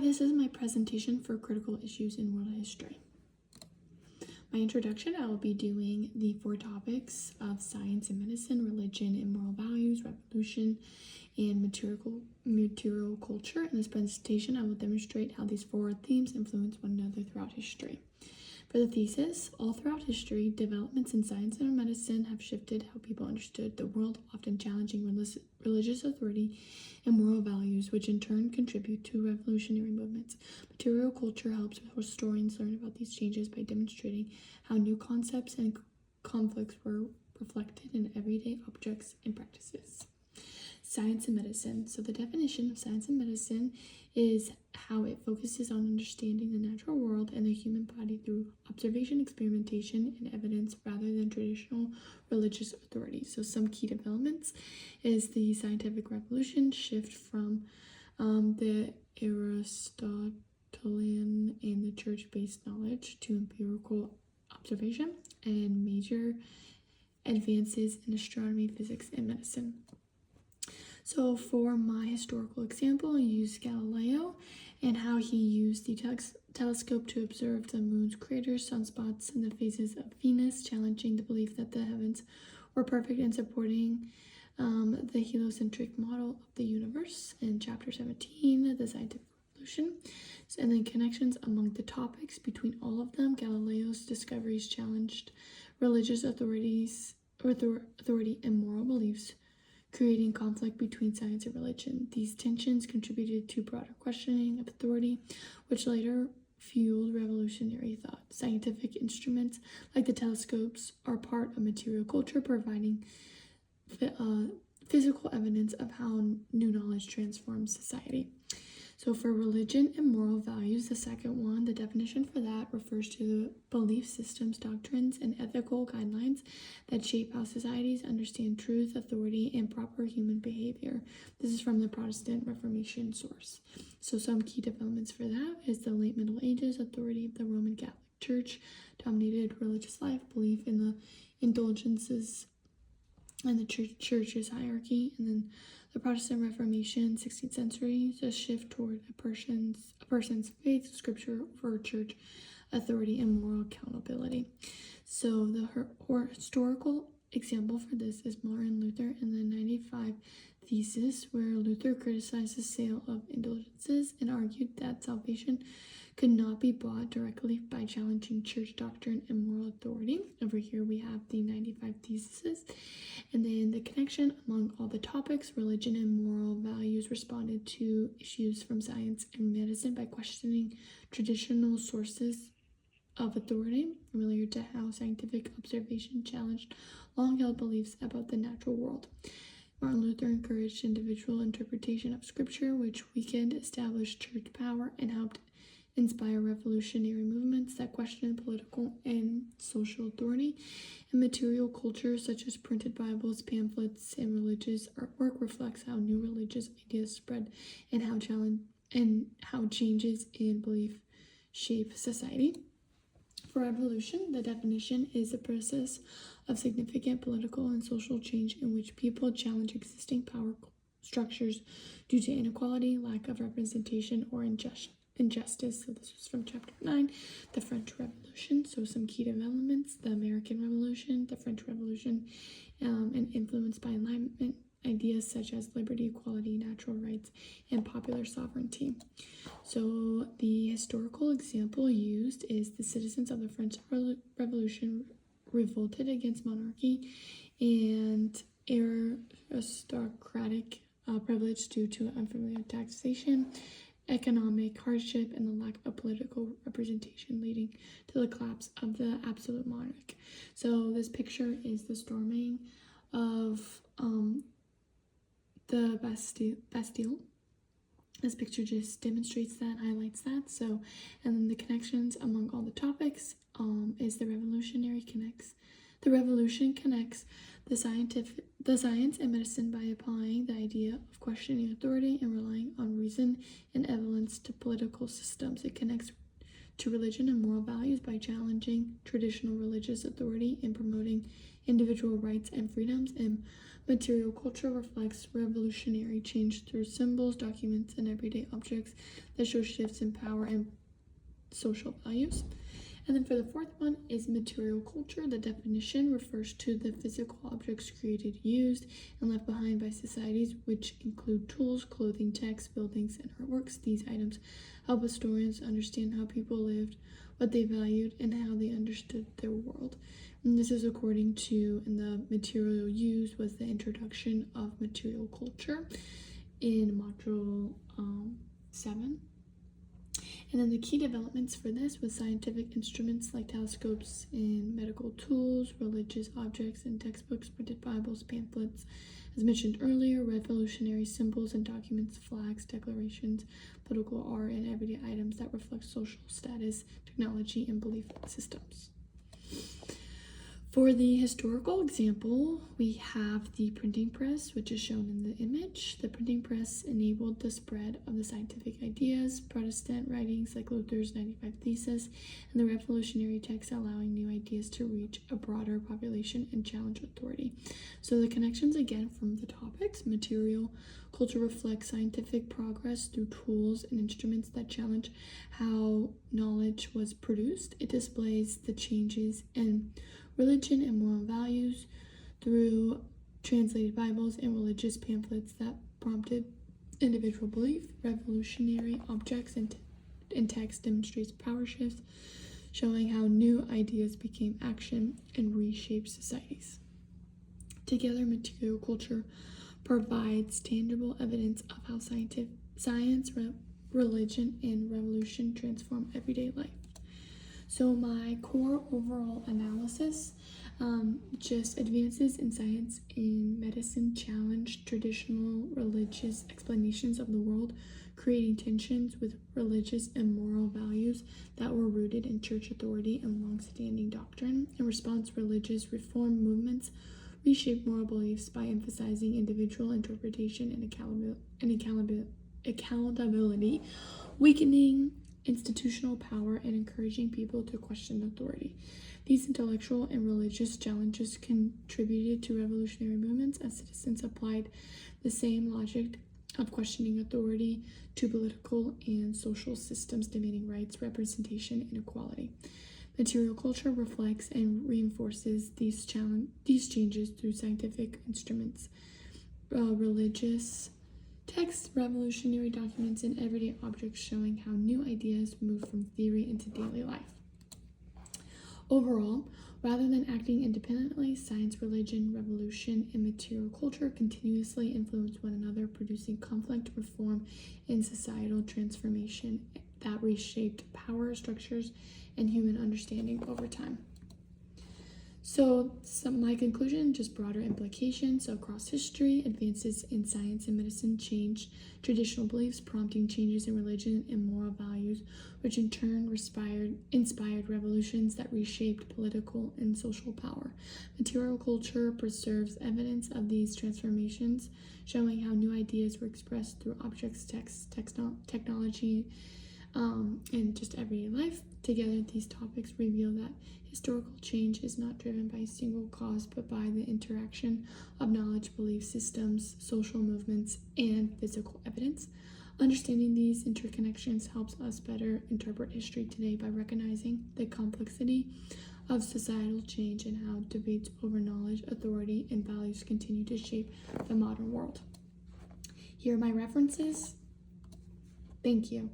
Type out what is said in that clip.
this is my presentation for critical issues in world history. My introduction, I will be doing the 4 topics of science and medicine, religion and moral values, revolution, and material culture. In this presentation, I will demonstrate how these 4 themes influence one another throughout history. For the thesis, all throughout history, developments in science and medicine have shifted how people understood the world, often challenging religious authority and moral values, which in turn contribute to revolutionary movements. Material culture helps historians learn about these changes by demonstrating how new concepts and conflicts were reflected in everyday objects and practices. Science and medicine. So the definition of science and medicine is how it focuses on understanding the natural world and the human body through observation, experimentation, and evidence rather than traditional religious authority. So some key developments is the scientific revolution, shift from the Aristotelian and the church-based knowledge to empirical observation, and major advances in astronomy, physics, and medicine. So for my historical example, I used Galileo and how he used the telescope to observe the moon's craters, sunspots, and the phases of Venus, challenging the belief that the heavens were perfect and supporting the heliocentric model of the universe. In chapter 17, the scientific revolution, and then connections among the topics between all of them. Galileo's discoveries challenged religious authority and moral beliefs, creating conflict between science and religion. These tensions contributed to broader questioning of authority, which later fueled revolutionary thought. Scientific instruments like the telescopes are part of material culture, providing physical evidence of how new knowledge transforms society. So for religion and moral values, the second one, the definition for that refers to the belief systems, doctrines, and ethical guidelines that shape how societies understand truth, authority, and proper human behavior. This is from the Protestant Reformation source. So some key developments for that is the late Middle Ages. Authority of the Roman Catholic Church dominated religious life, belief in the indulgences and the church's hierarchy. And then the Protestant Reformation, 16th century, a shift toward a person's faith, scripture for church authority, and moral accountability. So the historical example for this is Martin Luther in the 95 Thesis, where Luther criticized the sale of indulgences and argued that salvation could not be bought directly by challenging church doctrine and moral authority. Over here we have the 95 Theses. And then the connection among all the topics, religion and moral values, responded to issues from science and medicine by questioning traditional sources of authority, familiar to how scientific observation challenged long-held beliefs about the natural world. Martin Luther encouraged individual interpretation of scripture, which weakened established church power and helped inspire revolutionary movements that questioned political and social authority. And material culture, such as printed Bibles, pamphlets, and religious artwork, reflects how new religious ideas spread and how changes in belief shape society. For revolution, the definition is a process of significant political and social change in which people challenge existing power structures due to inequality, lack of representation, or injustice. So this was from chapter 9, the French Revolution. So some key developments: the American Revolution, the French Revolution, and influenced by Enlightenment ideas such as liberty, equality, natural rights, and popular sovereignty. So the historical example used is the citizens of the French Revolution revolted against monarchy and aristocratic privilege due to unfamiliar taxation, economic hardship, and the lack of political representation, leading to the collapse of the absolute monarch. So this picture is the storming of the Bastille. This picture just demonstrates that, highlights that. So, and then the connections among all the topics is the revolution connects the science and medicine by applying the idea of questioning authority and relying on reason and evidence to political systems. It connects to religion and moral values by challenging traditional religious authority and promoting individual rights and freedoms. And material culture reflects revolutionary change through symbols, documents, and everyday objects that show shifts in power and social values. And then for the fourth one is material culture. The definition refers to the physical objects created, used, and left behind by societies, which include tools, clothing, texts, buildings, and artworks. These items help historians understand how people lived, what they valued, and how they understood their world. And this is according to, and the material used was the introduction of material culture in module 7. And then the key developments for this was scientific instruments like telescopes and medical tools, religious objects and textbooks, printed Bibles, pamphlets, as mentioned earlier, revolutionary symbols and documents, flags, declarations, political art, and everyday items that reflect social status, technology, and belief systems. For the historical example, we have the printing press, which is shown in the image. The printing press enabled the spread of the scientific ideas, Protestant writings like Luther's 95 Theses, and the revolutionary texts allowing new ideas to reach a broader population and challenge authority. So the connections again from the topics, material culture reflects scientific progress through tools and instruments that challenge how knowledge was produced. It displays the changes in religion and moral values through translated Bibles and religious pamphlets that prompted individual belief. Revolutionary objects and text demonstrates power shifts, showing how new ideas became action and reshaped societies. Together, material culture provides tangible evidence of how science, religion, and revolution transform everyday life. So my core overall analysis, just advances in science and medicine challenge traditional religious explanations of the world, creating tensions with religious and moral values that were rooted in church authority and long-standing doctrine. In response, religious reform movements reshaped moral beliefs by emphasizing individual interpretation and accountability, weakening institutional power, and encouraging people to question authority. These intellectual and religious challenges contributed to revolutionary movements as citizens applied the same logic of questioning authority to political and social systems demanding rights, representation, and equality. Material culture reflects and reinforces these changes through scientific instruments, religious texts, revolutionary documents, and everyday objects, showing how new ideas move from theory into daily life. Overall, rather than acting independently, science, religion, revolution, and material culture continuously influence one another, producing conflict, reform, and societal transformation that reshaped power structures and human understanding over time. So my conclusion, just broader implications. So across history, advances in science and medicine changed traditional beliefs, prompting changes in religion and moral values, which in turn inspired revolutions that reshaped political and social power. Material culture preserves evidence of these transformations, showing how new ideas were expressed through objects, texts, technology, and just everyday life. Together, these topics reveal that historical change is not driven by a single cause, but by the interaction of knowledge, belief systems, social movements, and physical evidence. Understanding these interconnections helps us better interpret history today by recognizing the complexity of societal change and how debates over knowledge, authority, and values continue to shape the modern world. Here are my references. Thank you.